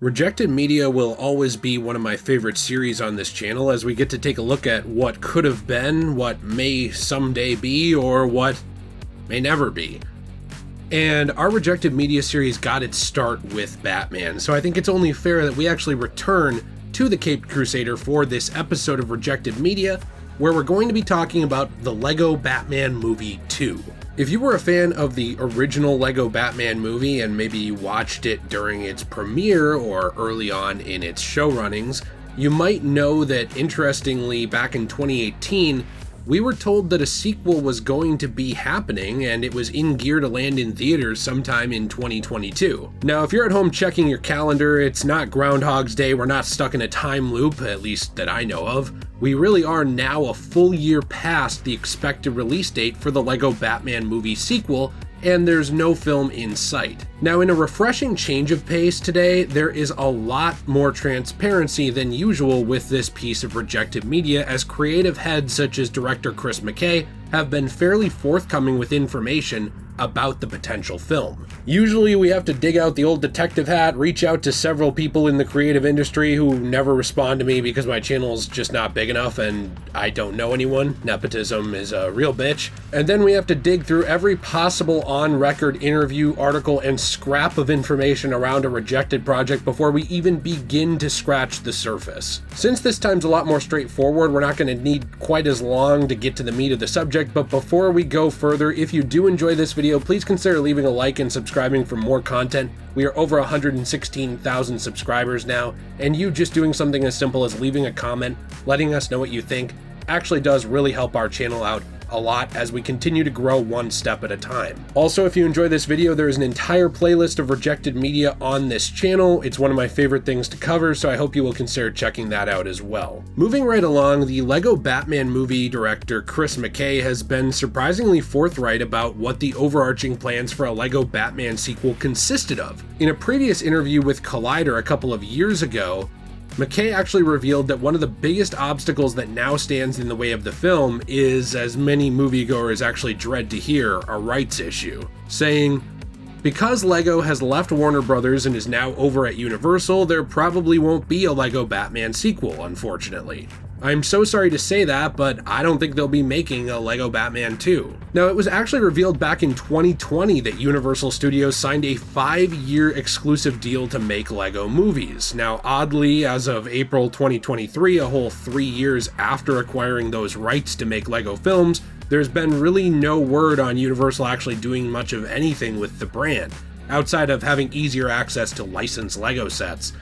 Rejected Media will always be one of my favorite series on this channel, as we get to take a look at what could have been, what may someday be, or what may never be. And our Rejected Media series got its start with Batman, so I think it's only fair that we actually return to the Caped Crusader for this episode of Rejected Media, where we're going to be talking about the Lego Batman Movie 2. If you were a fan of the original Lego Batman movie and maybe you watched it during its premiere or early on in its show runnings, you might know that, interestingly, back in 2018, we were told that a sequel was going to be happening and it was in gear to land in theaters sometime in 2022. Now, if you're at home checking your calendar, it's not Groundhog's Day, we're not stuck in a time loop, at least that I know of. We really are now a full year past the expected release date for the Lego Batman movie sequel, and there's no film in sight. Now, in a refreshing change of pace today, there is a lot more transparency than usual with this piece of Rejected Media, as creative heads such as director Chris McKay have been fairly forthcoming with information about the potential film. Usually we have to dig out the old detective hat, reach out to several people in the creative industry who never respond to me because my channel is just not big enough and I don't know anyone. Nepotism is a real bitch. And then we have to dig through every possible on-record interview, article, and scrap of information around a rejected project before we even begin to scratch the surface. Since this time's a lot more straightforward, we're not going to need quite as long to get to the meat of the subject, but before we go further, if you do enjoy this video, please consider leaving a like and subscribing for more content. We are over 116,000 subscribers now, and you just doing something as simple as leaving a comment, letting us know what you think, actually does really help our channel out a lot as we continue to grow one step at a time. Also, if you enjoy this video, there is an entire playlist of Rejected Media on this channel. It's one of my favorite things to cover, so I hope you will consider checking that out as well. Moving right along, the Lego Batman movie director Chris McKay has been surprisingly forthright about what the overarching plans for a Lego Batman sequel consisted of. In a previous interview with Collider a couple of years ago, McKay actually revealed that one of the biggest obstacles that now stands in the way of the film is, as many moviegoers actually dread to hear, a rights issue, saying, "Because Lego has left Warner Brothers and is now over at Universal, there probably won't be a Lego Batman sequel, unfortunately. I'm so sorry to say that, but I don't think they'll be making a Lego Batman 2. Now, it was actually revealed back in 2020 that Universal Studios signed a 5-year exclusive deal to make Lego movies. Now, oddly, as of April 2023, a whole 3 years after acquiring those rights to make Lego films, there's been really no word on Universal actually doing much of anything with the brand, outside of having easier access to licensed Lego sets,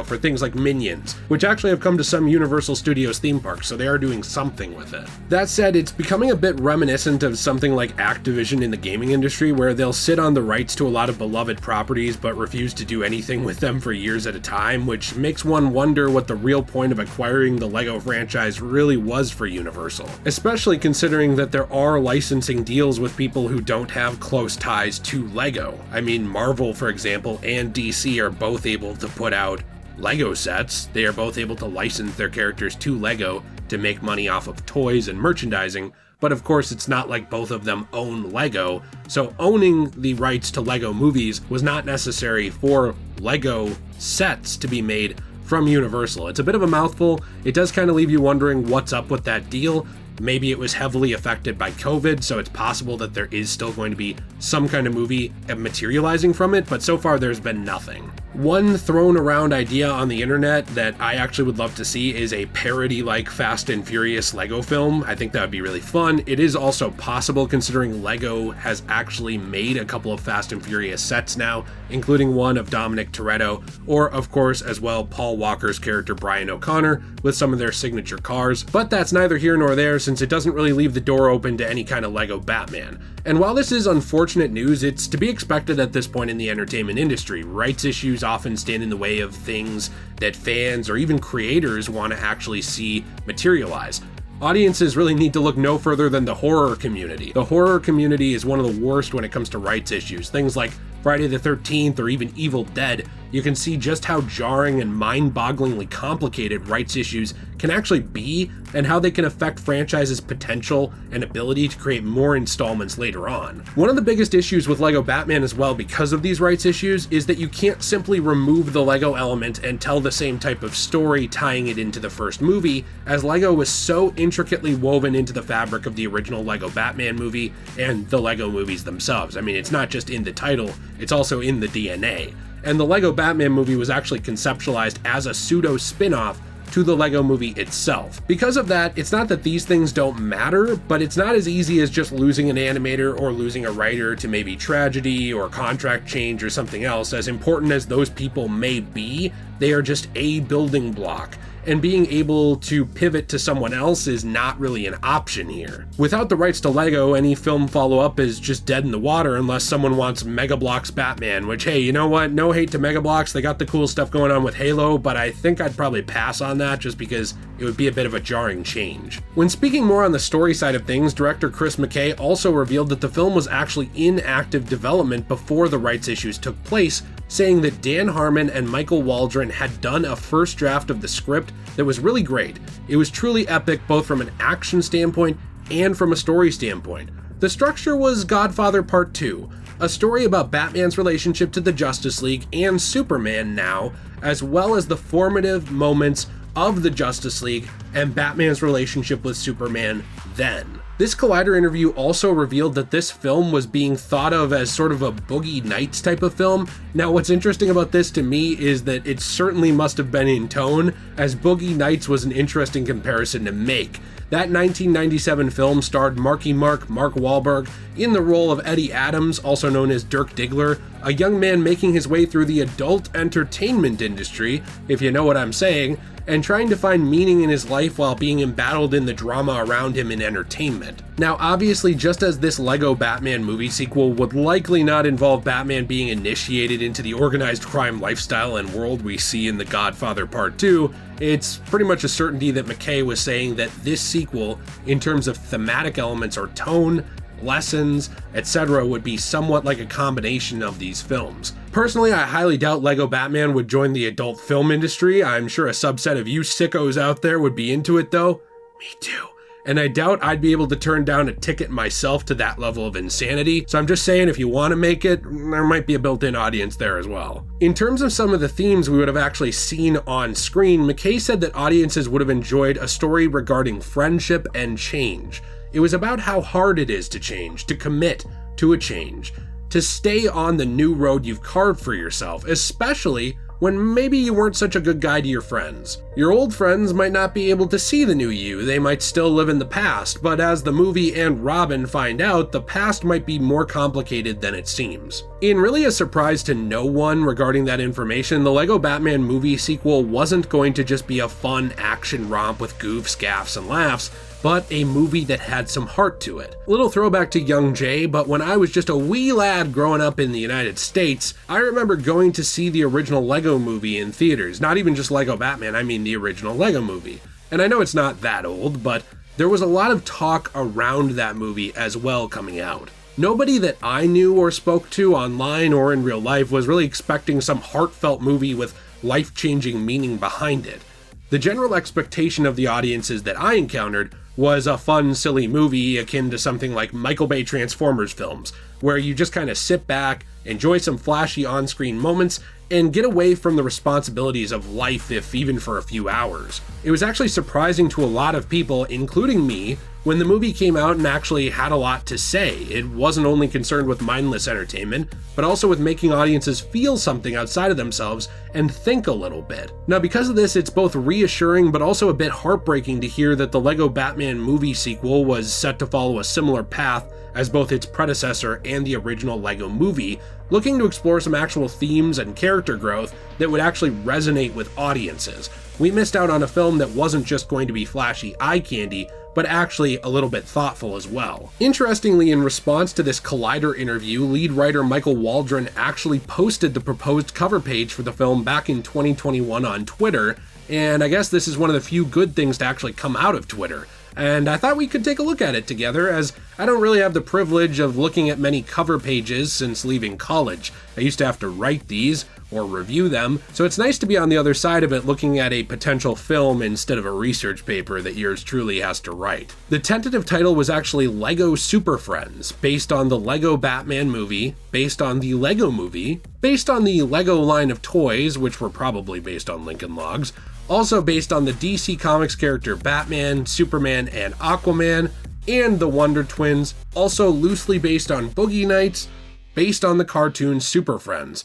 for things like Minions, which actually have come to some Universal Studios theme parks, so they are doing something with it. That said, it's becoming a bit reminiscent of something like Activision in the gaming industry, where they'll sit on the rights to a lot of beloved properties but refuse to do anything with them for years at a time, which makes one wonder what the real point of acquiring the Lego franchise really was for Universal, especially considering that there are licensing deals with people who don't have close ties to Lego. I mean, Marvel, for example, and DC are both able to put out Lego sets. They are both able to license their characters to Lego to make money off of toys and merchandising, but of course it's not like both of them own Lego, so owning the rights to Lego movies was not necessary for Lego sets to be made from Universal. It's a bit of a mouthful. It does kind of leave you wondering what's up with that deal. Maybe it was heavily affected by COVID, so it's possible that there is still going to be some kind of movie materializing from it, but so far there's been nothing. One thrown around idea on the internet that I actually would love to see is a parody like Fast and Furious Lego film. I think that would be really fun. It is also possible considering Lego has actually made a couple of Fast and Furious sets now, including one of Dominic Toretto, or of course as well Paul Walker's character Brian O'Connor with some of their signature cars. But that's neither here nor there, since it doesn't really leave the door open to any kind of Lego Batman. And while this is unfortunate news, it's to be expected at this point in the entertainment industry. Rights issues often stand in the way of things that fans or even creators want to actually see materialize. Audiences really need to look no further than the horror community. The horror community is one of the worst when it comes to rights issues. Things like Friday the 13th or even Evil Dead you can see just how jarring and mind-bogglingly complicated rights issues can actually be, and how they can affect franchises' potential and ability to create more installments later on. One of the biggest issues with LEGO Batman as well, because of these rights issues, is that you can't simply remove the LEGO element and tell the same type of story tying it into the first movie, as LEGO was so intricately woven into the fabric of the original LEGO Batman movie and the LEGO movies themselves. I mean, it's not just in the title, it's also in the DNA. And the LEGO Batman movie was actually conceptualized as a pseudo spin-off to the LEGO movie itself. Because of that, it's not that these things don't matter, but it's not as easy as just losing an animator or losing a writer to maybe tragedy or contract change or something else. As important as those people may be, they are just a building block, and being able to pivot to someone else is not really an option here. Without the rights to LEGO, any film follow-up is just dead in the water unless someone wants Mega Bloks Batman, which, hey, you know what? No hate to Mega Bloks, they got the cool stuff going on with Halo, but I think I'd probably pass on that just because it would be a bit of a jarring change. When speaking more on the story side of things, director Chris McKay also revealed that the film was actually in active development before the rights issues took place, saying that Dan Harmon and Michael Waldron had done a first draft of the script that was really great. It was truly epic both from an action standpoint and from a story standpoint. The structure was Godfather Part 2, a story about Batman's relationship to the Justice League and Superman now, as well as the formative moments of the Justice League and Batman's relationship with Superman then. This Collider interview also revealed that this film was being thought of as sort of a Boogie Nights type of film. Now, what's interesting about this to me is that it certainly must have been in tone, as Boogie Nights was an interesting comparison to make. That 1997 film starred Marky Mark Wahlberg in the role of Eddie Adams, also known as Dirk Diggler, a young man making his way through the adult entertainment industry, if you know what I'm saying, and trying to find meaning in his life while being embattled in the drama around him in entertainment. Now, obviously, just as this LEGO Batman movie sequel would likely not involve Batman being initiated into the organized crime lifestyle and world we see in The Godfather Part 2, it's pretty much a certainty that McKay was saying that this sequel, in terms of thematic elements or tone, lessons, etc., would be somewhat like a combination of these films. Personally, I highly doubt LEGO Batman would join the adult film industry. I'm sure a subset of you sickos out there would be into it though. Me too. And I doubt I'd be able to turn down a ticket myself to that level of insanity, so I'm just saying if you want to make it, there might be a built-in audience there as well. In terms of some of the themes we would have actually seen on screen, McKay said that audiences would have enjoyed a story regarding friendship and change. It was about how hard it is to change, to commit to a change, to stay on the new road you've carved for yourself, especially when maybe you weren't such a good guy to your friends. Your old friends might not be able to see the new you, they might still live in the past, but as the movie and Robin find out, the past might be more complicated than it seems. In really a surprise to no one regarding that information, the LEGO Batman movie sequel wasn't going to just be a fun action romp with goofs, gaffes, and laughs, but a movie that had some heart to it. A little throwback to young Jay, but when I was just a wee lad growing up in the United States, I remember going to see the original LEGO movie in theaters. Not even just LEGO Batman, I mean the original LEGO movie. And I know it's not that old, but there was a lot of talk around that movie as well coming out. Nobody that I knew or spoke to online or in real life was really expecting some heartfelt movie with life-changing meaning behind it. The general expectation of the audiences that I encountered was a fun, silly movie akin to something like Michael Bay Transformers films, where you just kind of sit back, enjoy some flashy on-screen moments, and get away from the responsibilities of life, if even for a few hours. It was actually surprising to a lot of people, including me, when the movie came out and actually had a lot to say. It wasn't only concerned with mindless entertainment, but also with making audiences feel something outside of themselves and think a little bit. Now, because of this, it's both reassuring but also a bit heartbreaking to hear that the LEGO Batman movie sequel was set to follow a similar path as both its predecessor and the original LEGO movie, looking to explore some actual themes and character growth that would actually resonate with audiences. We missed out on a film that wasn't just going to be flashy eye candy, but actually a little bit thoughtful as well. Interestingly, in response to this Collider interview, lead writer Michael Waldron actually posted the proposed cover page for the film back in 2021 on Twitter, and I guess this is one of the few good things to actually come out of Twitter. And I thought we could take a look at it together, as I don't really have the privilege of looking at many cover pages since leaving college. I used to have to write these, or review them, so it's nice to be on the other side of it looking at a potential film instead of a research paper that yours truly has to write. The tentative title was actually Lego Super Friends, based on the Lego Batman movie, based on the Lego movie, based on the Lego line of toys, which were probably based on Lincoln Logs, also based on the DC Comics character Batman, Superman, and Aquaman, and the Wonder Twins, also loosely based on Boogie Nights, based on the cartoon Super Friends,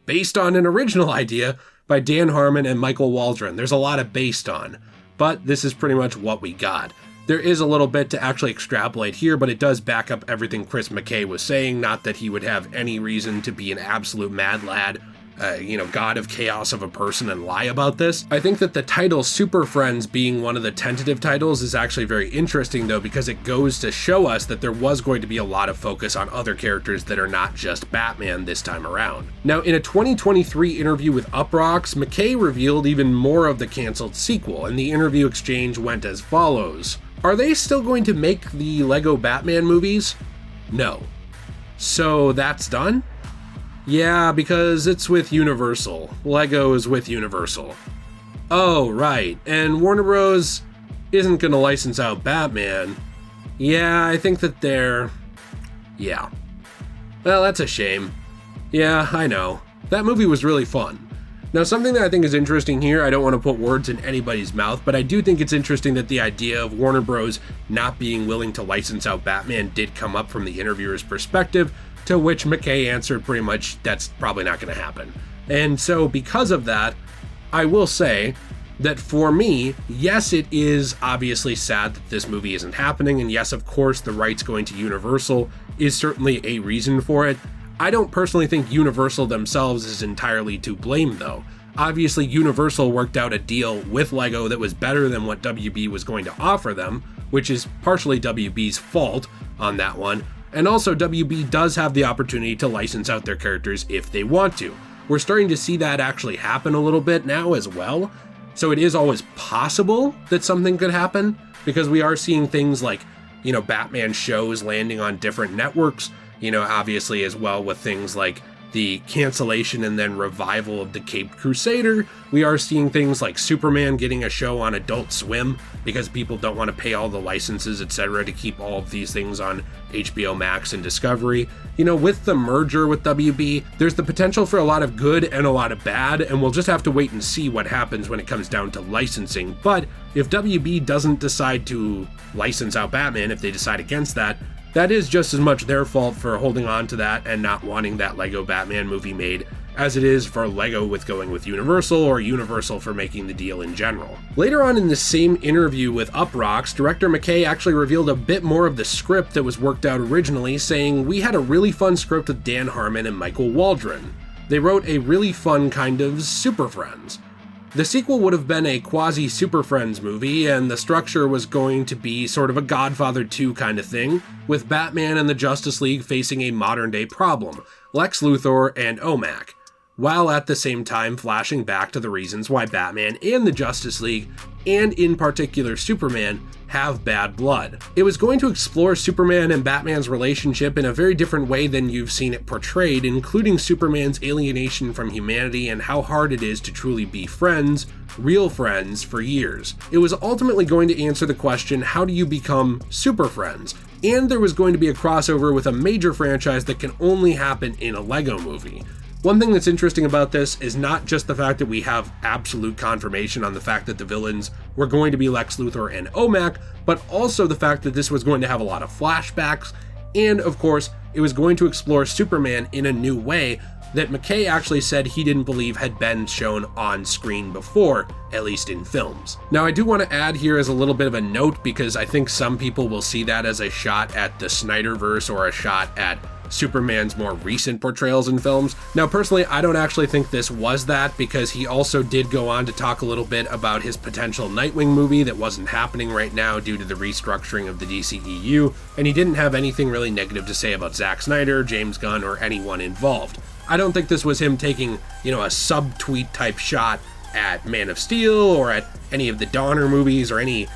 based on an original idea by Dan Harmon and Michael Waldron. There's a lot of based on, but this is pretty much what we got. There is a little bit to actually extrapolate here, but it does back up everything Chris McKay was saying, not that he would have any reason to be an absolute mad lad, god of chaos of a person and lie about this. I think that the title Super Friends being one of the tentative titles is actually very interesting though, because it goes to show us that there was going to be a lot of focus on other characters that are not just Batman this time around. Now, in a 2023 interview with Uproxx, McKay revealed even more of the canceled sequel, and the interview exchange went as follows. Are they still going to make the Lego Batman movies? No. So that's done? Yeah, because it's with Universal. Lego is with Universal. Oh, right. And Warner Bros. Isn't gonna license out Batman. Yeah, I think that yeah. Well, that's a shame. Yeah, I know. That movie was really fun. Now, something that I think is interesting here, I don't want to put words in anybody's mouth, but I do think it's interesting that the idea of Warner Bros. Not being willing to license out Batman did come up from the interviewer's perspective, to which McKay answered pretty much, that's probably not going to happen. And so because of that, I will say that for me, yes, it is obviously sad that this movie isn't happening, and yes, of course, the rights going to Universal is certainly a reason for it. I don't personally think Universal themselves is entirely to blame though. Obviously, Universal worked out a deal with Lego that was better than what WB was going to offer them, which is partially WB's fault on that one. And also, WB does have the opportunity to license out their characters if they want to. We're starting to see that actually happen a little bit now as well. So it is always possible that something could happen, because we are seeing things like, Batman shows landing on different networks, obviously as well with things like the cancellation and then revival of the Caped Crusader. We are seeing things like Superman getting a show on Adult Swim because people don't want to pay all the licenses, etc., to keep all of these things on HBO Max and Discovery. With the merger with WB, there's the potential for a lot of good and a lot of bad, and we'll just have to wait and see what happens when it comes down to licensing. But if WB doesn't decide to license out Batman, if they decide against that, that is just as much their fault for holding on to that and not wanting that Lego Batman movie made as it is for Lego with going with Universal, or Universal for making the deal in general. Later on in the same interview with Uproxx, director McKay actually revealed a bit more of the script that was worked out originally, saying, "We had a really fun script with Dan Harmon and Michael Waldron. They wrote a really fun kind of Super Friends. The sequel would have been a quasi-Super Friends movie, and the structure was going to be sort of a Godfather 2 kind of thing, with Batman and the Justice League facing a modern-day problem, Lex Luthor and OMAC, while at the same time flashing back to the reasons why Batman and the Justice League, and in particular Superman, have bad blood. It was going to explore Superman and Batman's relationship in a very different way than you've seen it portrayed, including Superman's alienation from humanity and how hard it is to truly be friends, real friends, for years. It was ultimately going to answer the question, how do you become super friends? And there was going to be a crossover with a major franchise that can only happen in a Lego movie. One thing that's interesting about this is not just the fact that we have absolute confirmation on the fact that the villains were going to be Lex Luthor and OMAC, but also the fact that this was going to have a lot of flashbacks, and of course, it was going to explore Superman in a new way that McKay actually said he didn't believe had been shown on screen before, at least in films. Now, I do want to add here as a little bit of a note, because I think some people will see that as a shot at the Snyderverse or a shot at Superman's more recent portrayals in films. Now, personally, I don't actually think this was that, because he also did go on to talk a little bit about his potential Nightwing movie that wasn't happening right now due to the restructuring of the DCEU, and he didn't have anything really negative to say about Zack Snyder, James Gunn, or anyone involved. I don't think this was him taking, a sub-tweet type shot at Man of Steel or at any of the Donner movies or any,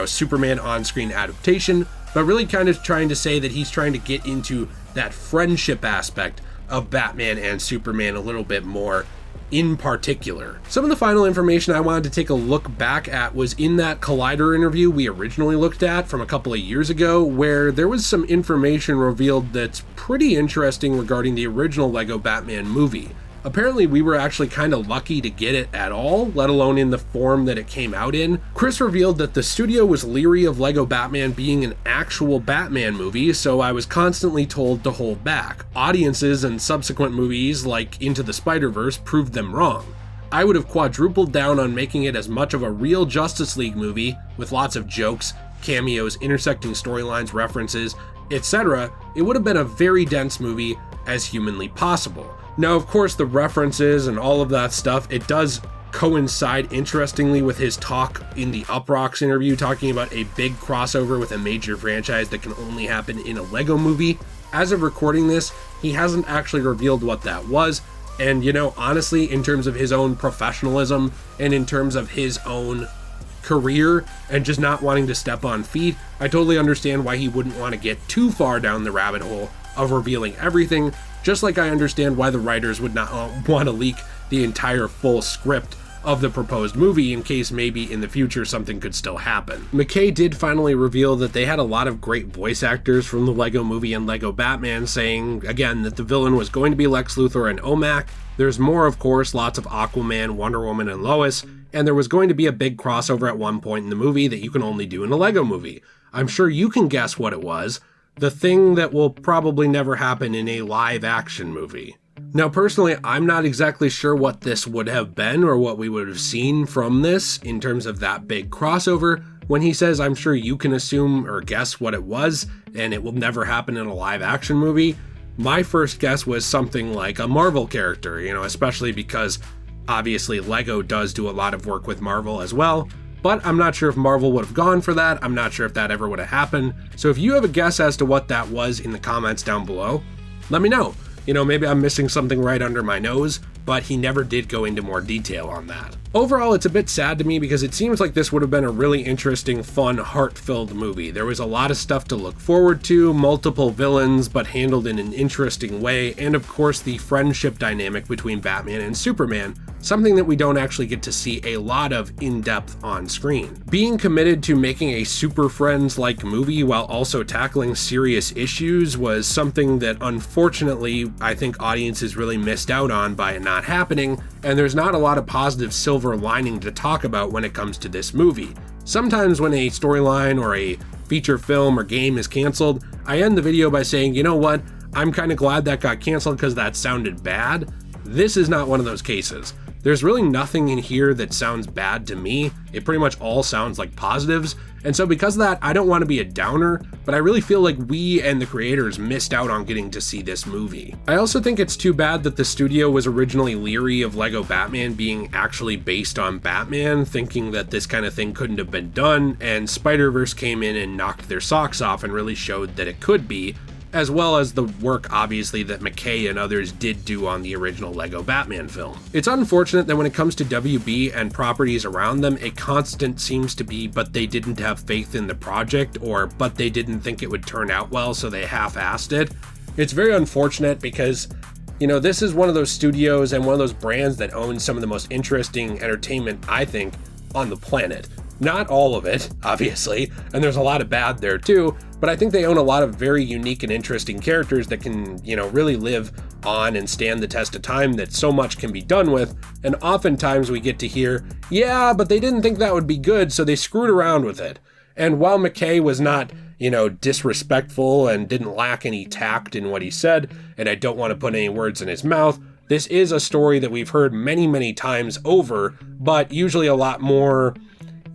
Superman on-screen adaptation, but really kind of trying to say that he's trying to get into that friendship aspect of Batman and Superman a little bit more in particular. Some of the final information I wanted to take a look back at was in that Collider interview we originally looked at from a couple of years ago, where there was some information revealed that's pretty interesting regarding the original Lego Batman movie. Apparently we were actually kind of lucky to get it at all, let alone in the form that it came out in. Chris revealed that the studio was leery of Lego Batman being an actual Batman movie, so I was constantly told to hold back. Audiences and subsequent movies like Into the Spider-Verse proved them wrong. I would have quadrupled down on making it as much of a real Justice League movie, with lots of jokes, cameos, intersecting storylines, references, etc. It would have been a very dense movie as humanly possible. Now, of course, the references and all of that stuff, it does coincide interestingly with his talk in the Uproxx interview, talking about a big crossover with a major franchise that can only happen in a Lego movie. As of recording this, he hasn't actually revealed what that was. And, honestly, in terms of his own professionalism and in terms of his own career and just not wanting to step on feet, I totally understand why he wouldn't want to get too far down the rabbit hole of revealing everything. Just like I understand why the writers would not want to leak the entire full script of the proposed movie in case maybe in the future something could still happen. McKay did finally reveal that they had a lot of great voice actors from the Lego movie and Lego Batman, saying, again, that the villain was going to be Lex Luthor and OMAC. There's more, of course, lots of Aquaman, Wonder Woman, and Lois, and there was going to be a big crossover at one point in the movie that you can only do in a Lego movie. I'm sure you can guess what it was. The thing that will probably never happen in a live-action movie. Now, personally, I'm not exactly sure what this would have been or what we would have seen from this in terms of that big crossover. When he says, I'm sure you can assume or guess what it was, and it will never happen in a live-action movie, my first guess was something like a Marvel character, especially because obviously Lego does do a lot of work with Marvel as well. But I'm not sure if Marvel would have gone for that. I'm not sure if that ever would have happened. So if you have a guess as to what that was in the comments down below, let me know. Maybe I'm missing something right under my nose, but he never did go into more detail on that. Overall, it's a bit sad to me because it seems like this would have been a really interesting, fun, heart-filled movie. There was a lot of stuff to look forward to, multiple villains, but handled in an interesting way, and of course the friendship dynamic between Batman and Superman, something that we don't actually get to see a lot of in depth on screen. Being committed to making a Super Friends-like movie while also tackling serious issues was something that unfortunately I think audiences really missed out on by it not happening, and there's not a lot of positive silver lining to talk about when it comes to this movie. Sometimes when a storyline or a feature film or game is canceled, I end the video by saying, you know what, I'm kind of glad that got canceled because that sounded bad. This is not one of those cases. There's really nothing in here that sounds bad to me. It pretty much all sounds like positives. And so because of that, I don't want to be a downer, but I really feel like we and the creators missed out on getting to see this movie. I also think it's too bad that the studio was originally leery of Lego Batman being actually based on Batman, thinking that this kind of thing couldn't have been done, and Spider-Verse came in and knocked their socks off and really showed that it could be, as well as the work, obviously, that McKay and others did do on the original Lego Batman film. It's unfortunate that when it comes to WB and properties around them, a constant seems to be, but they didn't have faith in the project, or but they didn't think it would turn out well, so they half-assed it. It's very unfortunate because, this is one of those studios and one of those brands that owns some of the most interesting entertainment, I think, on the planet. Not all of it, obviously, and there's a lot of bad there too, but I think they own a lot of very unique and interesting characters that can, really live on and stand the test of time, that so much can be done with, and oftentimes we get to hear, yeah, but they didn't think that would be good, so they screwed around with it. And while McKay was not, disrespectful and didn't lack any tact in what he said, and I don't want to put any words in his mouth, this is a story that we've heard many, many times over, but usually a lot more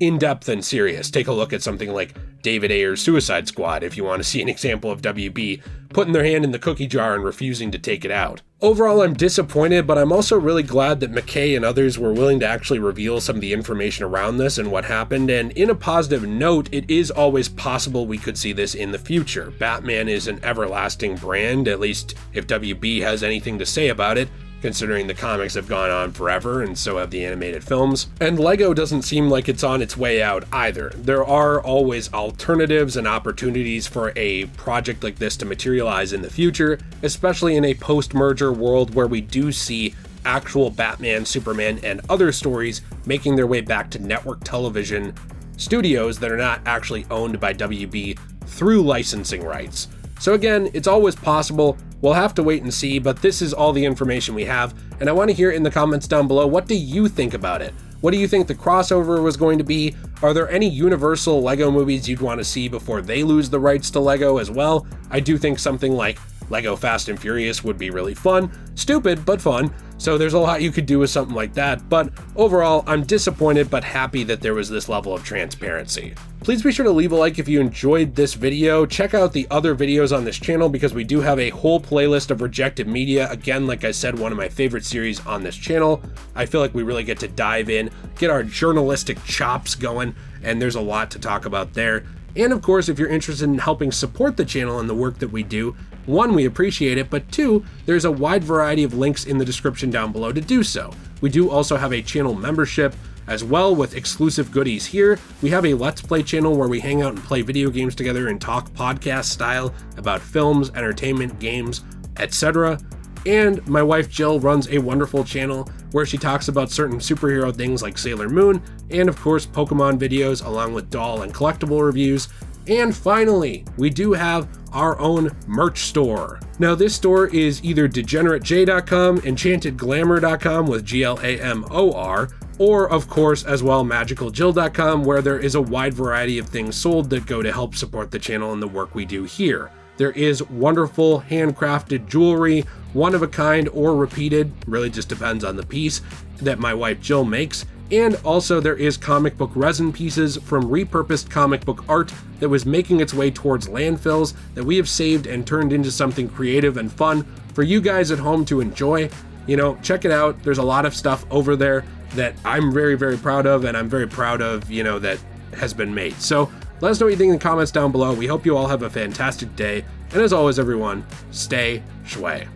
in-depth and serious. Take a look at something like David Ayer's Suicide Squad if you want to see an example of WB putting their hand in the cookie jar and refusing to take it out. Overall, I'm disappointed, but I'm also really glad that McKay and others were willing to actually reveal some of the information around this and what happened, and in a positive note, it is always possible we could see this in the future. Batman is an everlasting brand, at least if WB has anything to say about it, considering the comics have gone on forever and so have the animated films. And Lego doesn't seem like it's on its way out either. There are always alternatives and opportunities for a project like this to materialize in the future, especially in a post-merger world where we do see actual Batman, Superman, and other stories making their way back to network television studios that are not actually owned by WB through licensing rights. So again, it's always possible. We'll have to wait and see, but this is all the information we have, and I want to hear in the comments down below, what do you think about it? What do you think the crossover was going to be? Are there any Universal Lego movies you'd want to see before they lose the rights to Lego as well? I do think something like Lego Fast and Furious would be really fun. Stupid, but fun. So there's a lot you could do with something like that, but overall, I'm disappointed but happy that there was this level of transparency. Please be sure to leave a like if you enjoyed this video. Check out the other videos on this channel because we do have a whole playlist of rejected media. Again, like I said, one of my favorite series on this channel. I feel like we really get to dive in, get our journalistic chops going, and there's a lot to talk about there. And of course, if you're interested in helping support the channel and the work that we do, one, we appreciate it, but two, there's a wide variety of links in the description down below to do so. We do also have a channel membership as well with exclusive goodies here. We have a Let's Play channel where we hang out and play video games together and talk podcast style about films, entertainment, games, etc. And my wife Jill runs a wonderful channel where she talks about certain superhero things like Sailor Moon, and of course Pokemon videos along with doll and collectible reviews. And finally, we do have our own merch store. Now this store is either degeneratej.com, enchantedglamour.com with GLAMOR, or of course as well magicaljill.com, where there is a wide variety of things sold that go to help support the channel and the work we do here. There is wonderful handcrafted jewelry, one of a kind or repeated, really just depends on the piece, that my wife Jill makes. And also there is comic book resin pieces from repurposed comic book art that was making its way towards landfills that we have saved and turned into something creative and fun for you guys at home to enjoy. You know, check it out. There's a lot of stuff over there that I'm very, very proud of, and I'm very proud of, you know, that has been made. So let us know what you think in the comments down below. We hope you all have a fantastic day. And as always, everyone, stay shway.